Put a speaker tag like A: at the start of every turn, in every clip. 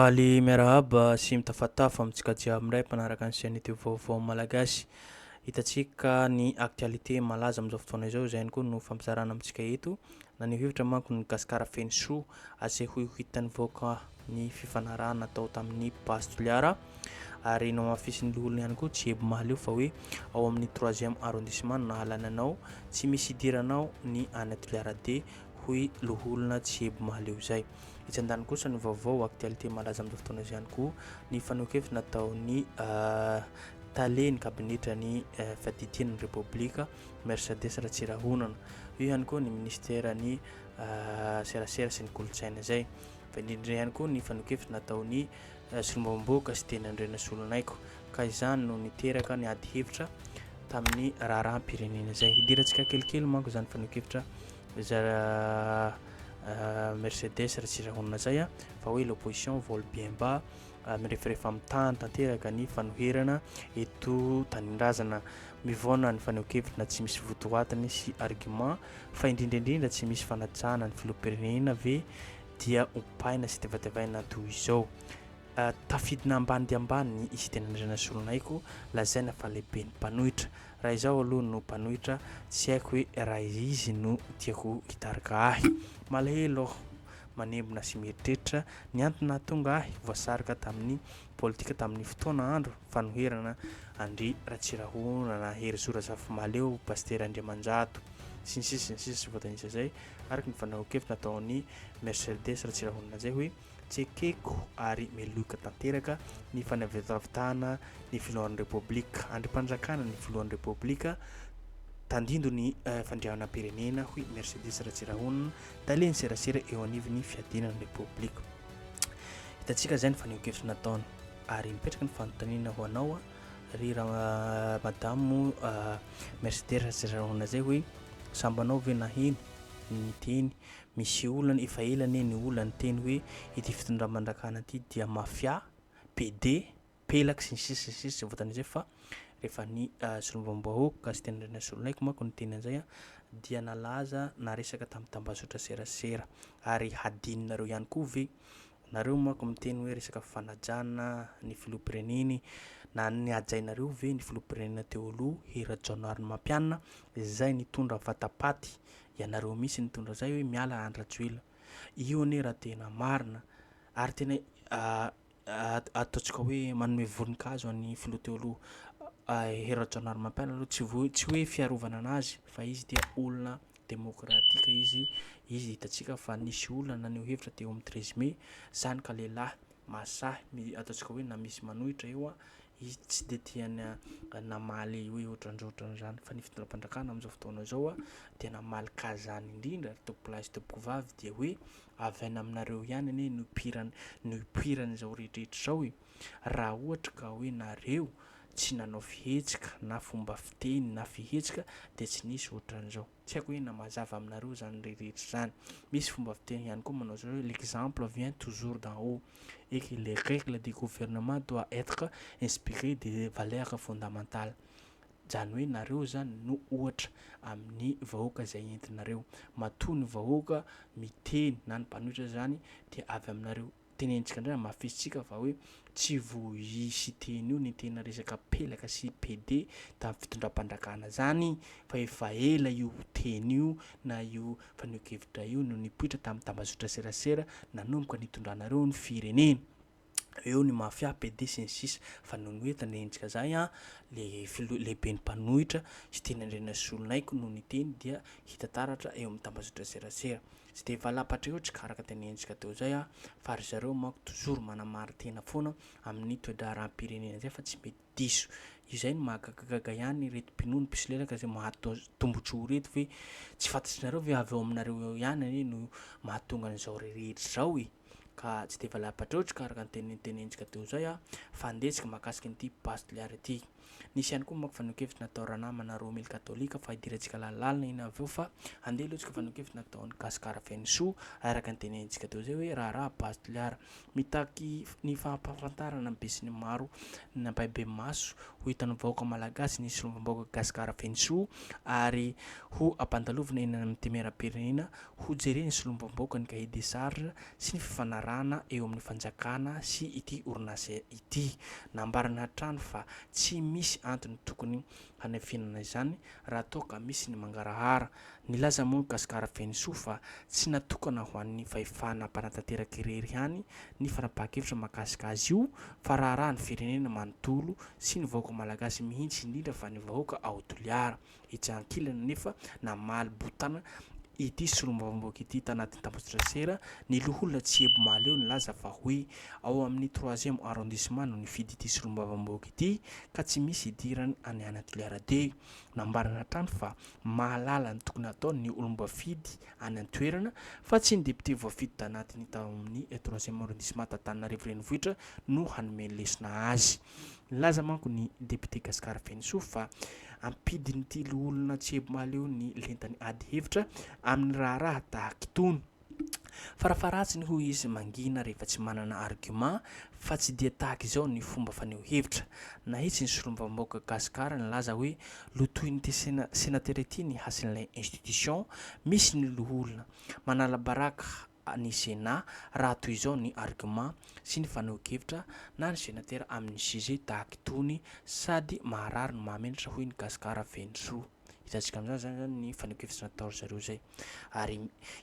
A: Faly miarahaba sy mitafatafa amintsika jiaby ndray mpanaraka ny chaîne YouTube vaovao malagasy. Hitantsika ny actualité malaza amin'izao fotoana izao, izay ihany koa no fampizarana amintsika eto. Na ny hevitra manko ny gasikara feno soa asehoy hitan'ny voaka ny fifanarahana natao tamin'ny Bastoliara ary no mafisin'ny loholona ihany koa Jebo Mahaleo fa hoe ao amin'ny 3e arrondissement nahalananao tsy misy idiranao ny any Toliara D hoy loholona Jebo Mahaleo zay. Itsy andany kosa ny vaovao actualité malaza amin'izao fotoana izay ihany koa ny fanohikevitra nataon'ny tale ny kabinetra ny fadidin'ny Repoblika Mercedes Ratsirahonana. Io ihany koa ny ministera ny serasera sy ny kolotsaina zay. Fa indrindra ihany koa ny fanohikevitra nataon'ny solombavamboaka sy teny Andrena Solonaiko ka izany no niteraka ny ady hevitra tamin'ny raharaham-pirenena zay. Idirantsika kelikely manko izany fanohikevitra Mercedes Ratsirahonana zay fa hoe l'opposition vole bien bas mireferefa amin'ny tany tanteraka ny fanoherana eto tanindrazana mivona ny fanohikevitra na tsy misy votoatiny sy argument fa indrindraindrindra tsy misy fanajana ny filoham-pirenena ve dia opaina sy tevatavaina toy izao. Tafidina ambany dia ambany ny isy teny Andrena Solonaiko lazaina fa lehibe ny mpanohitra. Raha izao aloha no mpanohitra tsy haiko hoe raha izy no tiako hitarika ahy. Malahelo aho manembona sy mieritreritra ny antony nahatonga ahy voasarika tamin'ny politika tamin'ny fotoana andro fanoherana Andry Ratsirahonana, Hery Zorazafy Mahaleo, Pasteur Andriamanjato sy ny sisa voatanisa zay araka ny fanohikevitra nataon'ny Mercedes Ratsirahonana zay hoe tsekeko ary meloka tanteraka ny fanavitavitana ny filohan'ny Repoblika, Andrim-panjakana ny filohan'ny Repoblika tandindo ny fandriavam-pirenena hoy Mercedes Ratsirahonana taleny serasera eo anivon'ny fiadinan'ny Repoblika. Hitantsika zay ny fanohikevitra nataony ary mipetraka ny fanontaniana ho anao ry madamo Mercedes Ratsirahonana zay hoe sambanao ve naheno ny teny misy olana efa elany ny olana teny hoe ity fitondram-pandrakana ity dia mafia, PD, pelaka sy ny sisa voatan'izay fa rehefa ny solombavamboaka sy teny Andrena Solonaiko manko ny teny an'izay dia nalaza na resaka tamin'ny tambazotra serasera ary hadinonareo ihany koa ve nareo manko miteny hoe resaka fanajana ny filoham-pireneny na ny ajainareo ve ny filoham-pirenena teo aloha Hery Rajaonarimampianina izay nitondra vatapaty ianareo misy nitondra zay hoe miala Andry Rajoelina. Io ane raha tena marina ary tena ataontsika hoe manome voninkazo amin'ny filoha teo aloha Hery Rajaonarimampianina aloha tsy hoe fiarovana anazy fa izy dia olona demokratika izy hitantsika fa nisy olona naneho hevitra teo amin'ny 13 mai zany ka lehilahy masahy ataontsika hoe na misy manohitra eo izy tsy de tiany namaly hoe ohatran'izany fa ny fitondram-pandrakana amin'izao fotoana zao dia namaly kazany indrindra tompolahy sy tompokovavy dia hoe avaina aminareo ihany ane no hipirana izao rehetrarehetra zao raha ohatra ka hoe nareo tsy nanao fihetsika na fomba fiteny na fihetsika dia tsy nisy ohatran'izao. Tsy haiko hoe na mazava aminareo zany rehetrarehetra zany. Misy fomba fiteny ihany koa manao zao hoe l'exemple vient toujours d'en haut et que les règles du gouvernement doivent être inspirées des valeurs fondamentales. Zany hoe nareo zany no ohatra amin'ny vahoaka izay entinareo. Matoa ny vahoaka miteny na ny mpanohitra zany dia avy aminareo. Tenentsika indray mafisitsika fa hoe tsy voahisy teny io ny tena resaka pelaka sy PD tamin'ny fitondram-pandrakana zany fa efa ela io teny io na io fanohikevitra io no nipoitra tamin'ny tambazotra serasera nanomboka nitondranareo ny firenena. Eo ny mafia PD sy ny sisa fa noho ny hoe tanentsika zay lehibe ny mpanohitra sy teny Andrena Solonaiko no ny teny dia hita taratra eo amin'ny tambazotra serasera. Tsy de valapatra eo tsika araka tenentsika teo zay fa ry zareo manko toujours manamary tena foana amin'ny toe-draharam-pirenena zay fa tsy mety diso. Io zay no mahagagagaga ihany retim-pinoa ny pisolelaka zay mahatombotra reto hoe tsy fantatrinareo ve avy eo aminareo ihany ane no mahatonga an'izao rehetra zao ka tsy de valapatra eo tsika araka ny tenentsika teo zay fa andesika mahakasika an'ity Bastoliara ity. nisy ihany koa manko fanokevitra natao ranamana Romely katolika fa idirantsika lalàlina iny avy eo fa andeha loatsika fanokevitra nataon'ny gasikara fenso araka ny tenentsika teo zay hoe raharaha pastoliara mitaky ny fampahafantarana be sy ny maro nampaibe maso ho hitan'ny vahoaka malagasy nisy lombam-bahoaka gasikara fenso ary ho ampandalovina eny amin'ny temera-pirenena ho jereny sy lombam-bahoaka ny cahier des charges sy ny fifanarahana eo amin'ny fanjakana sy ity orinasa ity nambarana hatrany fa tsy misy antony tokony hanefinana izany raha toa ka misy ny mangarahara nilaza moa gasikara fenso fa tsy natokana ho an'ny fahefana mpanantanteraka irery ihany ny fanapahan-kevitra mahakasika azy io fa raharaha ny firenena manontolo sy ny vahoaka malagasy mihitsy indrindra fa ny vahoaka ao Toliara hitsahankilana nefa namaly botana ity solombavamboaka ity tanatin'ny Tambazotrasera ny loholona tsy hebo maleo nilaza fa hoe ao amin'ny 3e arrondissement no nifidy ity solombavamboaka ity ka tsy misy idirany any any Toliara de nambarana hatrany fa mahalala ny tokony atao ny olombafidy any an-toerana fa tsy ny député voafidy tanatiny tao amin'ny 3e arrondissement Antananarivo renivohitra no hanome lesona azy. Nilaza manko ny député Gasikara Fenso fa ampidin'ity loholona tsy hebo maleo ny lentany ady hevitra amin'ny raharaha tahaka itony farafaratsiny ho izy mangina rehefa tsy manana argument fa tsy dia tahaka izao ny fomba faneho hevitra na itsy ny solombavamboaka Gasikara nilaza hoe lotoin'ity sénateur ity ny hasin'ilay institution misy ny loholona manala baraka ny Sénat raha toy izao ny argument sy ny faneho-kevitra na ny sénateur amin'ny sujet tahaka itony sady maharary no mahamenatra hoy ny Gasikara Fenso. Hitantsika amin'izany zany ny faneho-kevitra natao zareo zay ary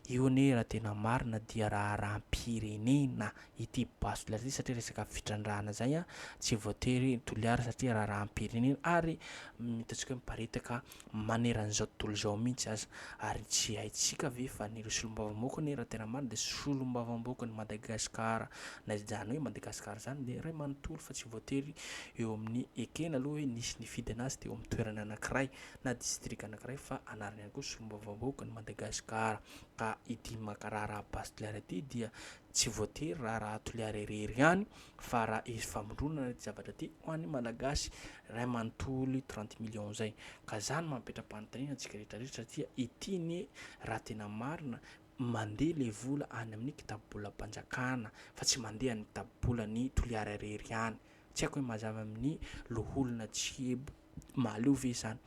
A: io ne raha tena marina dia raharahampirenena ity pastoliara ity satria resaka fitrandrahana zay tsy voatery Toliara satria raharahampirenena ary hitantsika hoe miparitaka maneran'izao tontolo izao mihitsy aza ary tsy haitsika ve fa ny solombavamboaka ne raha tena marina dia solombavamboaka ny Madagasikara na izany hoe Madagasikara zany dia ray manontolo fa tsy voatery eo amin'ny ekena aloha hoe nisy nifidy anazy teo amin'ny toerana anankiray na district anankiray fa anarany ihany koa solombavamboaka ny Madagasikara ka ity makaraharaha pastoliara ity dia tsy voatery raha Toliara irery ihany fa raha izy famondronana ity zavatra ity ho an'ny malagasy ray manontolo 30 millions zay ka zany mampetra-panontaniana antsika rehetrarehetra satria ity ny raha tena marina mandeha le vola any amin'ny kitabobola mpanjakana fa tsy mandeha ny kitabobola ny Toliara irery ihany tsy haiko hoe mazava amin'ny loholona tsy hebo maleo ve zany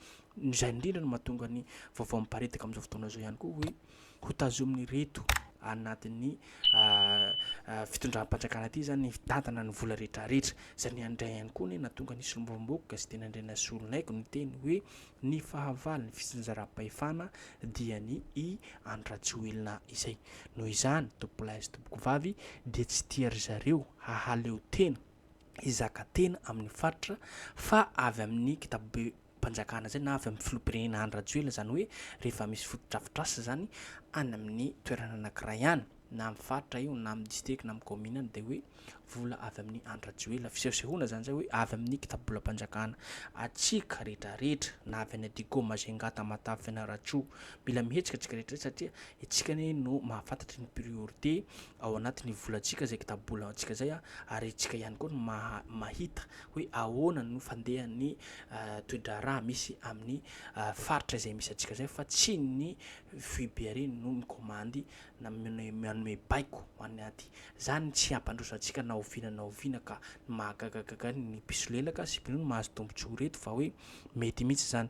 A: izay indrindra no mahatonga ny vaovao miparitaka amin'izao fotoana izao ihany koa hoe ho tazomin'ny reto anatin'ny fitondram-panjakana ity zany ny fitantana ny vola rehetrarehetra zany andray ihany koa ny natonga ny solombavamboaka sy tena andrena solonaiko ny teny hoe ny fahavalo ny fisinjaram-pahefana dia ny Andrajoelina izay noho izany tompolahy sy tompoko vavy dia tsy tia ry zareo hahaleo tena izaka tena amin'ny faritra fa avy amin'ny kitabobe mpanjakana zay na avy amin'ny filoham-pirenena Andrajoelina zany hoe rehefa misy fotodrafitrasa zany any amin'ny toerana anankiray ihany na amin'ny faritra io na amin'ny district na amin'ny commune any dia hoe vola avy amin'ny Andrajoelina fisehosehoana zany zay hoe avy amin'ny kitabobola mpanjakana atsika rehetrarehetra na avy any Adigo Majunga Tamatave Fianarantsoa mila mihetsika atsika rehetrarehetra satria itsika no mahafantatry ny priorité ao anatin'ny volantsika zay kitabobola antsika zay ary itsika ihany koa no mahita hoe ahoana no fandehan'ny toe-draharaha misy amin'ny faritra izay misy atsika zay fa tsy ny FIBR no mikomandy na manome baiko ho any aty zany tsy hampandroso atsika na oviana ka mahagagagaga ny pisolelaka sy no mahazo tombontsoa reto fa hoe mety mihitsy zany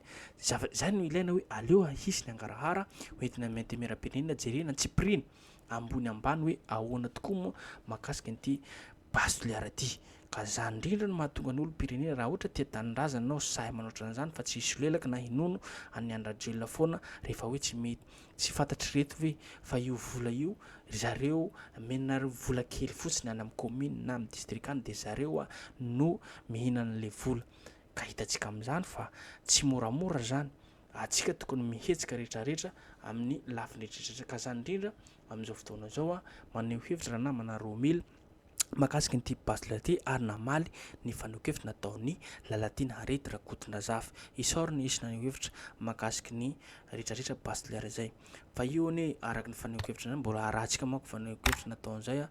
A: zany no ilaina hoe aleo hisy ny angarahara hoentina mentemera-pirenena jerena tsipirina ambony ambany hoe ahoana tokoa moa mahakasika an'ity pastoliara ity ka zany indrindra no mahatonga ny olom-pirenena raha ohatra tia tanindrazana anao sahy manoatra an'izany fa tsy isolelaka na hinono any Andrajoelina foana rehefa hoe tsy mety tsy fantatry reto ve fa io vola io zareo menareo vola kely fotsiny any amin'ny commune na amin'ny district any dia zareo no mihinana le vola ka hitantsika amin'izany fa tsy moramora zany atsika tokony mihetsika rehetrarehetra amin'ny lafiny rehetrarehetra ka zany indrindra amin'izao fotoana izao maneho hevitra raha namana Romely mahakasika ny type pastoliara ity ary namaly ny faneho-kevitra nataon'ny Lalatina Arety Rakotondrazafy isaoriny isy naneho hevitra mahakasika ny rehetrarehetra pastoliara zay fa io ne araka ny faneho-kevitra zany mbola arahantsika manko faneho-kevitra nataon'izay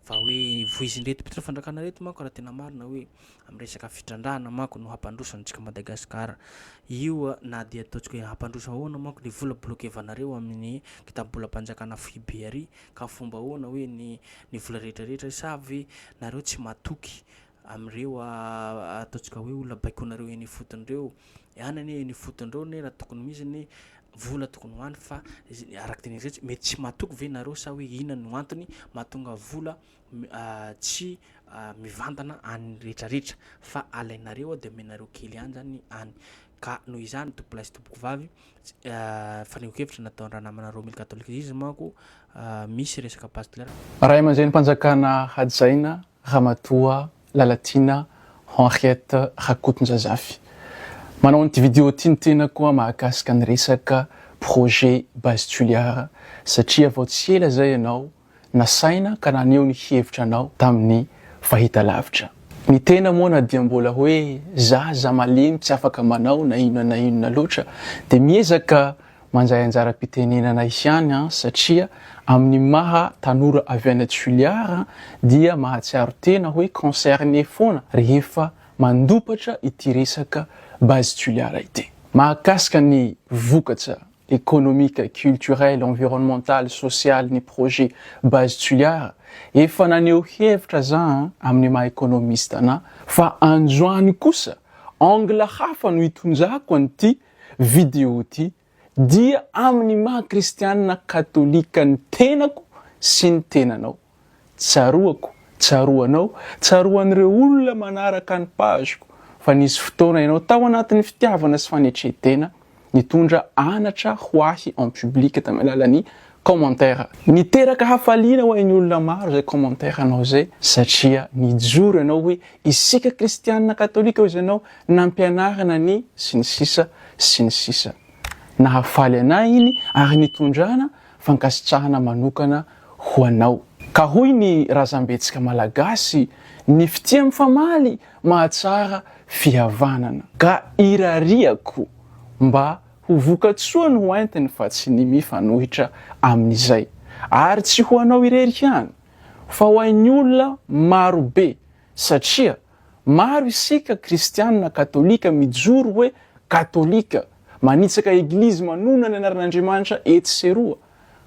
A: fa hoe voizinreto pitra fandrakana reto manko raha tena marina hoe amin'ny resaka fitrandrahana manko no hampandrosantsika Madagasikara. Io na dia ataontsika hoe hampandrosa ahoana manko ny vola bloquevanareo amin'ny kitabolam-panjakana FIB ary ka fomba ahoana hoe ny vola rehetrarehetra sa ve nareo tsy matoky amin'ireo ataontsika hoe olona baikoanareo eny foton'ireo ihany eny foton'ireo ne raha tokony misy ny vola tokony hoany fa araka teny rehetra mety tsy matoky ve nareo sa hoe inona no antony mahatonga vola tsy mivantana any rehetrarehetra fa alainareo dia menareo kely ihany zany any ka noho izany tompolahy tompoko vavy faneho-kevitra nataon-draha namanareo mily katolika izy manko misy resaka pastoral
B: raha aman-jay mpanjakana Hajaina Ramatoa Lalatina Henriette Rakotonjazafy manao an'ity vidéo ity ny tena koa mahakasika ny resaka projet base tuliara satria vao tsy ela zay ianao nasaina ka naneho ny hevitra anao tamin'ny fahita lavitra. Ny tena moa na dia mbola hoe za malemy tsy afaka manao na inona loatra dia miezaka manjay anjara-pitenenana ihany satria amin'ny maha tanora avy any Tuliara dia mahatsiaro tena hoe concerné foana rehefa mandopatra ity resaka base tuliara ity. Mahakasika ny vokatra économique, culturel, environnemental, social ny projet base tuliara efa naneho hevitra za amin'ny maha économiste na fa androany kosa angle hafa no hitonjako an'ity vidéo ity dia amin'ny maha kristianina katolika ny tenako sy ny tenanao. Tsaroako, tsaroanao, tsaroan'ireo olona manaraka ny pageko fa nisy fotoana ianao tao anatin'ny fitiavana sy fanetretena nitondra anatra hoahy en public tamin'ny alalan'ny commentaire. Niteraka hafaliana ho an'ny olona maro zay commentaire anao zay satria nijoro ianao hoe isika kristianina katolika izy ianao nampianarana ny sy ny sisa. Nahafaly anay iny ary nitondrana fankasitrahana manokana ho anao. Ka hoy ny razambetsika malagasy ny fitia mifamaly mahatsara fihavanana ka irariako mba ho vokatsoa ny ho entiny fa tsy ny mifanohitra amin'izay ary tsy ho anao irery ihany fa ho an'ny olona maro be satria maro isika kristianina katolika mijoro hoe katolika manitsaka eglizy manona ny anaran'Andriamanitra etsy sy roa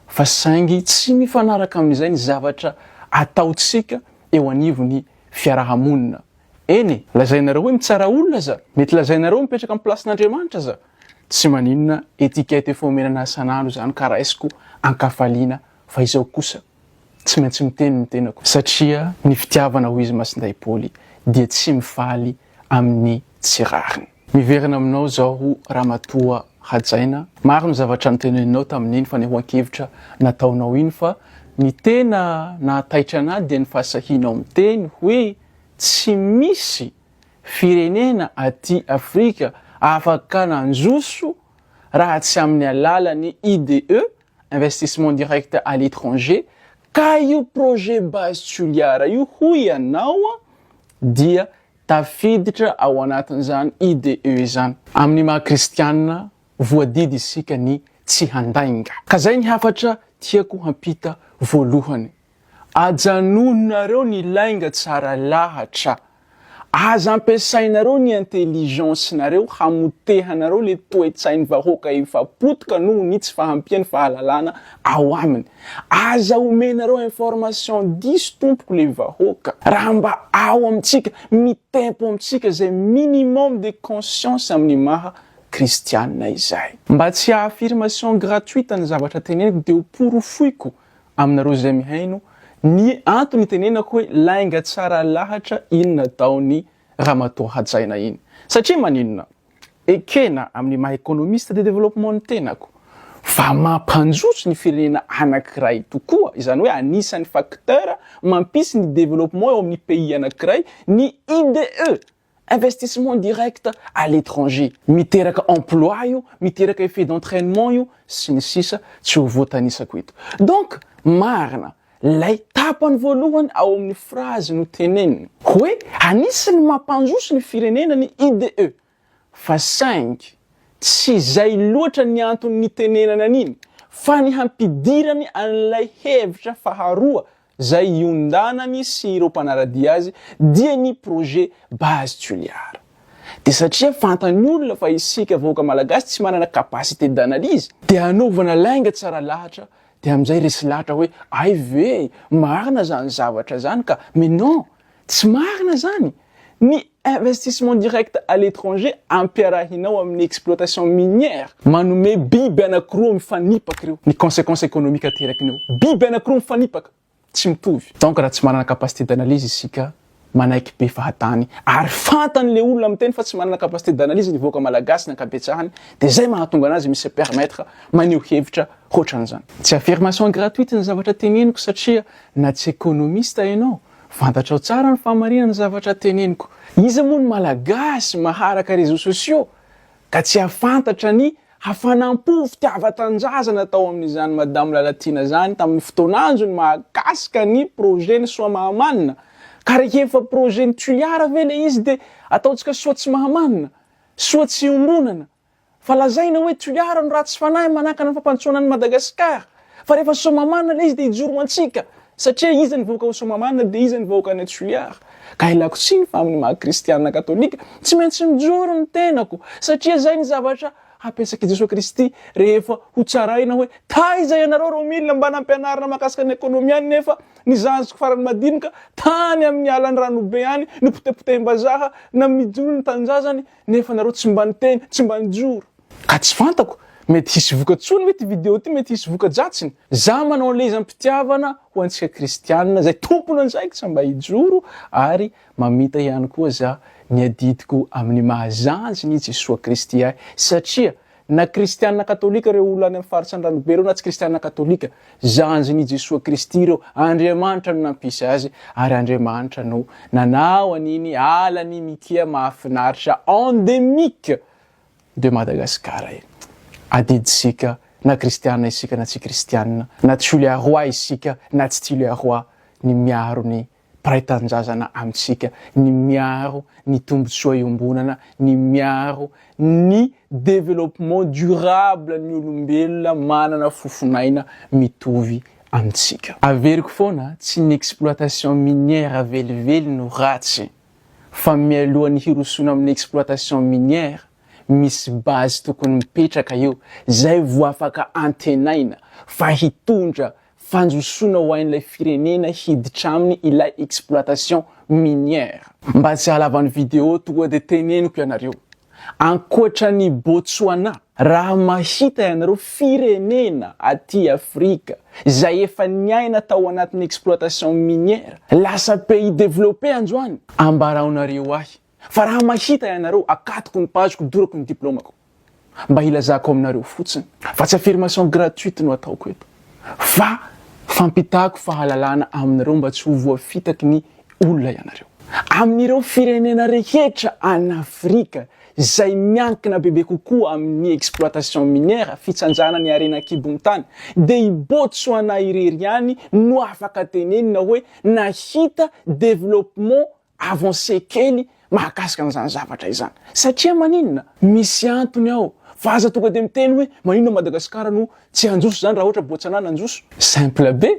B: fa saingy tsy mifanaraka amin'izay ny zavatra ataotsika eo anivon'ny fiarahamonina. Eny, lazainareo hoe mitsara olona za, mety lazainareo mipetraka amin'ny plasin'Andriamanitra za, tsy maninona etikety efa omenana isan'andro zany ka raisiko ankafaliana fa izao kosa tsy maintsy miteny ny tenako satria ny fitiavana ho izy Masinday Paoly dia tsy mifaly amin'ny tsirariny. Miverina aminao zao Ramatoa Hajaina, maro ny zavatra niteneninao tamin'iny fanehoan-kevitra nataonao iny fa ny tena nahataitra anahy dia ny fahasahianao miteny hoe tsy misy firenena aty Afrika afaka nanjoso raha tsy amin'ny alalan'ny IDE, investissement direct à l'étranger, ka io projet base tuliara io hoy ianao dia tafiditra ao anatin'izany IDE zany. Amin'ny maha kristianina voadidy isika ny tsy handainga. Ka zay ny hafatra tiako hampita voalohany. Ajanonareo ny lainga tsara lahatra. Aza ampiasainareo ny intelligencenareo hamotehanareo le toe-tsain'ny vahoaka efa potika noho ny tsy fahampian'ny fahalalana ao aminy. Aza omenareo information diso tompoko le vahoaka raha mba ao amintsika mitempo amintsika zay minimum de conscience amin'ny maha kristianina izay. Mba tsy affirmation gratuite ny zavatra teneniko dia ho porofoiko aminareo zay mihaino ny antony tenenako hoe lainga tsara lahatra iny nataony Ramatoa Hajaina iny. Satria maninona? Ekena amin'ny maha économiste de développement ny tenako fa mampanjotso ny firenena anankiray tokoa, izany hoe anisan'ny facteur mampisy ny développement eo amin'ny pays anankiray ny IDE, investissement direct à l'étranger. Miteraka emploi io, miteraka effet d'entraînement io sy ny sisa tsy ho voatanisako eto. Donc marina lay tapany voalohany ao amin'ny phrase no teneniny hoe anisan'ny mampanjoso ny firenena ny IDE fa saingy tsy zay loatra ny antony ny tenenana an'iny fa ny hampidirany an'ilay hevitra faharoa zay iondanany sy ireo mpanaradia azy dia ny projet base tuliara. De satria fantany olona fa isika vahoaka malagasy tsy manana capacité d'analyse dia anaovana lainga tsara lahatra dia amin'izay resy lahatra hoe ay ve marina zany zavatra zany ka mais non tsy marina zany. Ny investissement direct à l'étranger ampiarahinao amin'ny exploitation minière manome biby anankiroa mifanipaka ireo ny conséquences économiques aterakinao biby anankiroa mifanipaka tsy mitovy. Donc raha tsy manana capacité d'analyse isika manaiky be fahatany ary fantany le olona amin'ny teny fa tsy manana capacité d'analyse ny vahoaka malagasy nankabetsahany de zay mahatonga anazy misy permettre maneho hevitra hoatran'izany. Tsy affirmation gratuite ny zavatra teneniko satria na tsy économiste ianao fantatrao tsara ny fahamarinana ny zavatra teneniko. Izy moa ny malagasy maharaka réseaux sociaux ka tsy afantatra ny hafanam-po fitiava-tanjazana tao amin'izany madame Lalatina zany tamin'ny fotoan'andro ny mahakasika ny projet ny soa mahamanina. Ka rehefa projet ny tuliara ve le izy de ataotsika soa tsy mahamanina, soa tsy ombonana. Fa lazaina hoe tuliara no ratsy fanahy manakana ny fampandrosoana ny Madagasikara. Fa rehefa soa mahamanina le izy de ijoro antsika. Satria izy ny vahoaka soa mahamanina de izy ny vahoaka ny tuliara. Ka ilako tsiny fa amin'ny maha kristianina katolika tsy maintsy mijoro ny tenako satria zay ny zavatra ampiasak'i Jesosy Kristy rehefa ho tsaraina hoe taiza ianareo reo milina mba nampianarina mahakasika ny ekonomia any nefa ny zanjiko farany madinika tany amin'ny alan'ny ranobe any ny potepotehim-bazaha na mijoro ny tanjazany nefa nareo tsy mba niteny tsy mba nijoro. Ka tsy fantako mety hisy vokatsony mety vidéo ty mety hisy vokadratsiny. Za manao an'ilay mpitiavana ho antsika kristianina zay tompony anjaiko tsy mba hijoro ary mamita ihany koa za ny adidiko amin'ny mahazanjy ny Jesosy Kristy ahy satria na kristianina katolika reo olona any amin'ny faritsy an-dranobe reo na tsy kristianina katolika zanjy ny Jesosy Kristy reo Andriamanitra no nampisy azy ary Andriamanitra no nanao an'iny alany mikia mahafinaritra endémique de Madagascar. Adidisika na kristianina isika na tsy kristianina na tuliaroa isika na tsy tuliaroa ny miaro ny paraitanjazana amitsika ny miaro ny tombotsoa iombonana ny miaro ny développement durable ny olombelona manana fofonaina mitovy amitsika. Averiko foana tsy ny exploitation minière velively no ratsy fa mialohan'ny hirosona amin'ny exploitation minière misy base tokony mipetraka eo zay vo afaka antenaina fa hitondra fanjosona ho an'ilay firenena hiditra aminy ilay exploitation minière. Mba tsy halavan'ny vidéo tonga de teneniko ianareo ankoatran'ny Botswana raha mahita ianareo firenena aty Afrika zay efa niaina tao anatin'ny exploitation minière lasa pays développé androany ambaraonareo ahy fa raha mahita ianareo akatoko ny pageko dorako ny diplômako mba ilazako aminareo fotsiny fa tsy affirmation gratuite no ataoko eto fa fampitako fahalalana aminareo mba tsy ho voafitaky ny olona ianareo amin'ireo firenena rehetra any Afrika zay miankina bebe kokoa amin'ny exploitation minière fitsanjana ny arena kibon-tany de i Botswana irery any no afaka tenenina hoe nahita développement avancé kely mahakasika an'izany zavatra izany satria maninona misy antony ao fa aza tonga de miteny hoe maninona Madagasikara no tsy anjoso zany raha ohatra Botswana nanjoso simple be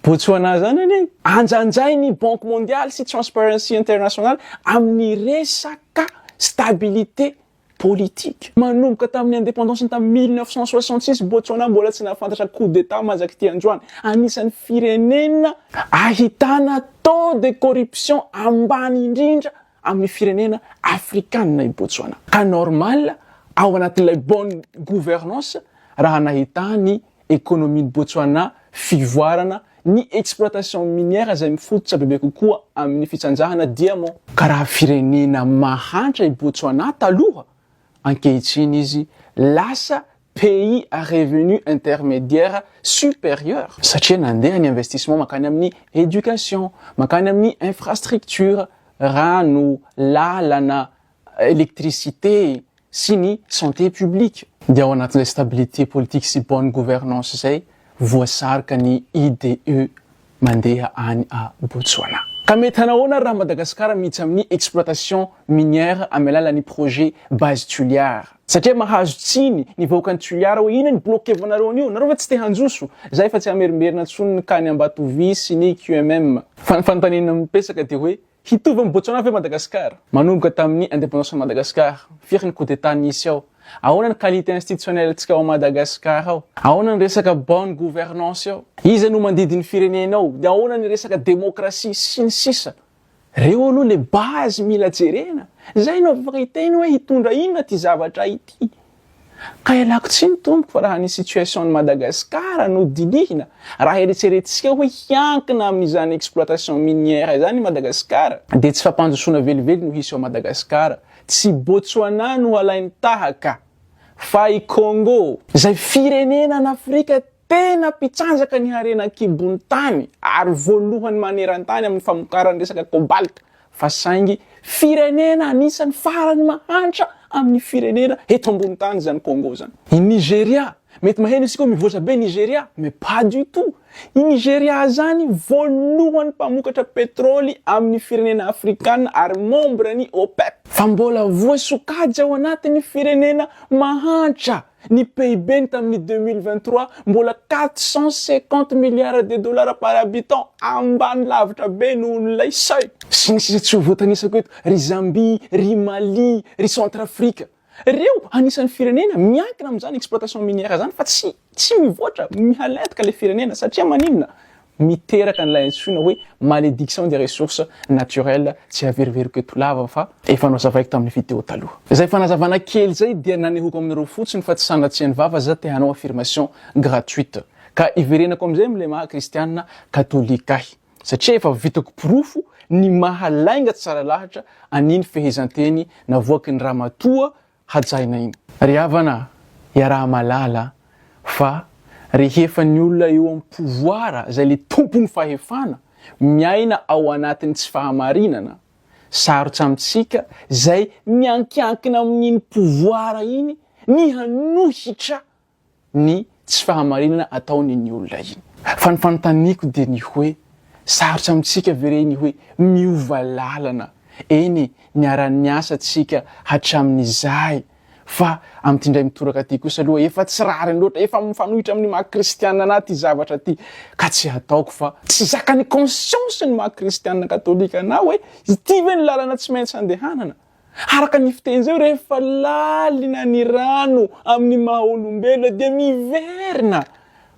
B: Botswana zany anie anjanjay ny Banque mondiale sy Transparency International amin'ny resaka stabilité politique manomboka tamin'ny indépendance tamin'ny 1966 Botswana mbola tsy nahafantatra coup d'état majaky ty androany anisan'ny firenena ahitana taux de corruption ambany indrindra amin'ny firenena afrikanina i Botswana. Ka normal ao anatin'ilay bonne gouvernance raha nahitany économie Botswana fivoarana ny exploitation minière zay mifototra bebe kokoa amin'ny fitsanjahana diamant. Ka raha firenena mahantra i Botswana taloha ankehitriny izy lasa pays à revenu intermédiaire supérieur satria nandeha ny investissement makany amin'ny éducation makany amin'ny infrastructure rano lalana électricité sy ny santé publique de ao anatin'ilay stabilité politique sy bonne gouvernance zay voasarika ny IDE mandeha any a Botswana. Ka mety hanahoana raha Madagasikara mihitsy amin'ny exploitation minière amin'ny alalan'ny projet base tulière. Satria mahazo tsiny ny vahoakan'ny tulière hoe ina ny bloquevanareo an'io, nareo fa tsy te hanjoso. Zay fa tsy amerimerina ntsony ny kany Ambatovi sy ny QMM. Fantanina mipesaka dia hoe hitovy amin'ny Botswana ve Madagasikara. Manomboka tamin'ny indépendance de Madagascar, firy ny coup d'état nisy ao. Ahoana ny qualité institutionnelle tsika ao Madagasikara ao. Ahoana ny resaka bonne gouvernance ao. Iza no mandidi ny firenena ao. Dia ahoana ny resaka démocratie sy ny sisa. Reo aloha le base mila jerena. Zay no afaka hiteny hoe hitondra inona ty zavatra ity. Ka ialako tsiny tompoko fa raha ny situation ny Madagasikara no dinihina. Raha eritreretintsika hoe hiankina amin'izany exploitation minière zany Madagasikara. Dia tsy fampanjosoana velively no hisy ao Madagasikara. Tsy Botswana no alainy tahaka. Fa i Congo. Zay firenena n'Afrika tena mpitsanjaka ny harena kibony tany ary voalohany maneran-tany amin'ny famokarany resaka cobalt. Fa saingy firenena anisan'ny farany mahantra amin'ny firenena eto ambony tany zany Congo zany. I Nigeria, mety maheno isika mivoatra be Nigeria, mais pas du tout. I Nigeria zany voalohany mpamokatra petrôly amin'ny firenena afrikana ary membre ny OPEP. Fa mbola voasokajy ao anatin'ny firenena mahantra. Ny PIB tamin'ny 2023 mbola 450 milliards de dollars par habitant ambany lavitra be noho n'ilay seuil. Sy ny sisa tsy ho voatanisako eto, ry Zambie, ry Mali, ry Centrafrika. Reo anisan'ny firenena miankina amin'izany exploitation minière zany fa tsy mivoatra mihaletika le firenena satria maninona miteraka n'ilay antsoina hoe malédiction des ressources naturelles tsy averiveriko eto lava fa efa nozavaiko tamin'ny vidéo taloha. Zay fanazavana kely zay dia nanehoko aminareo fotsiny fa tsy sanatsiany vava za te hanao affirmation gratuite. Ka iverenako amizay am'le maha kristianina katolika ahy. Satria efa vitako pirofo ny mahalainga tsara lahatra aniny fehezanteny navoaky ny ramatoa hajaina iny. Ry havana, iaraha malala fa rehefa ny olona eo amin'ny pouvoir zay le tompony fahefana miaina ao anatin'ny tsy fahamarinana. Sarotsy amintsika zay miankiankina amin'iny pouvoir iny ny hanohitra ny tsy fahamarinana ataon'ny olona iny. Fa ny fanontaniako dia ny hoe sarotsy amintsika vere ny hoe miova lalana. Eny niara-ny asa tsika hatramin'izay. Fa am'tindray mitoraka ty kosa aloha efa tsy rariny loatra, efa mifanohitra amin'ny maha kristianina anaty zavatra ty. Ka tsy hataoko fa tsy zakany conscience ny maha kristianina katolika na hoe ity ve ny lalana tsy maintsy andehanana. Araka ny fiteny zay rehefa lalina ny rano amin'ny maha olombelona dia miverina.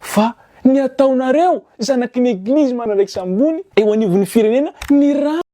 B: Fa ny ataonareo zanaky ny eglizy manaraiky sambony eo anivon'ny firenena ny rano